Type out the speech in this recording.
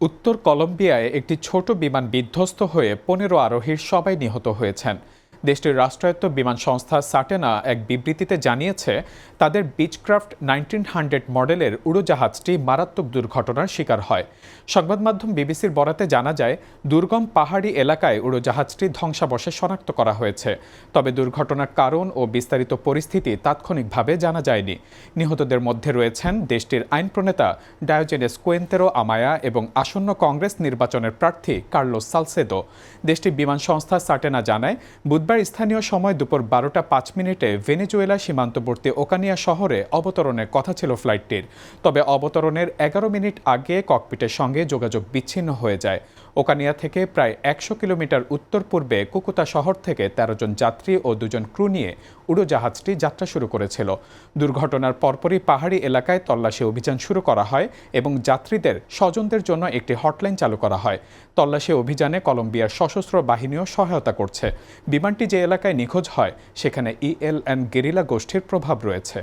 উত্তর কলম্বিয়ায় একটি ছোট বিমান বিধ্বস্ত হয়ে ১৫ আরোহীর সবাই নিহত হয়েছেন। দেশটির রাষ্ট্রায়ত্ত বিমান সংস্থা সাটেনা এক বিবৃতিতে জানিয়েছে, তাদের বিচক্রাফট 1900 মডেলের উড়োজাহাজটি মারাত্মক দুর্ঘটনার শিকার হয়। সংবাদ মাধ্যম বিবিসির বরাতে জানা যায়, দুর্গম পাহাড়ি এলাকায় উড়োজাহাজটি ধ্বংসাবশেষ শনাক্ত করা হয়েছে। তবে দুর্ঘটনার কারণ ও বিস্তারিত পরিস্থিতি তাৎক্ষণিকভাবে জানা যায়নি। নিহতদের মধ্যে রয়েছেন দেশটির আইন প্রণেতা ডায়োজেনেস কুয়েন্তেরো আমায়া এবং আসন্ন কংগ্রেস নির্বাচনের প্রার্থী কার্লোস সালসেদো। দেশটির বিমান সংস্থা সাটেনা জানায়, বুধবার স্থানীয় সময় দুপুর ১২টা ৫ মিনিটে ভেনেজুয়েলা সীমান্তবর্তী ওকানিয়া শহরে অবতরণের কথা ছিল ফ্লাইটটির। তবে অবতরণের ১১ মিনিট আগে ককপিটের সঙ্গে যোগাযোগ বিচ্ছিন্ন হয়ে যায়। ওকানিয়া থেকে প্রায় ১০০ কিলোমিটার উত্তর পূর্বে কুকুতা শহর থেকে ১৩ জন যাত্রী ও ২ জন ক্রু নিয়ে উড়োজাহাজটি যাত্রা শুরু করেছিল। দুর্ঘটনার পরপরই পাহাড়ি এলাকায় তল্লাশি অভিযান শুরু করা হয় এবং যাত্রীদের স্বজনদের জন্য একটি হটলাইন চালু করা হয়। তল্লাশি অভিযানে কলম্বিয়ার সশস্ত্র বাহিনীও সহায়তা করছে। বিমানটি যে এলাকায় নিখোঁজ হয় সেখানে ইএলএন গেরিলা গোষ্ঠীর প্রভাব রয়েছে।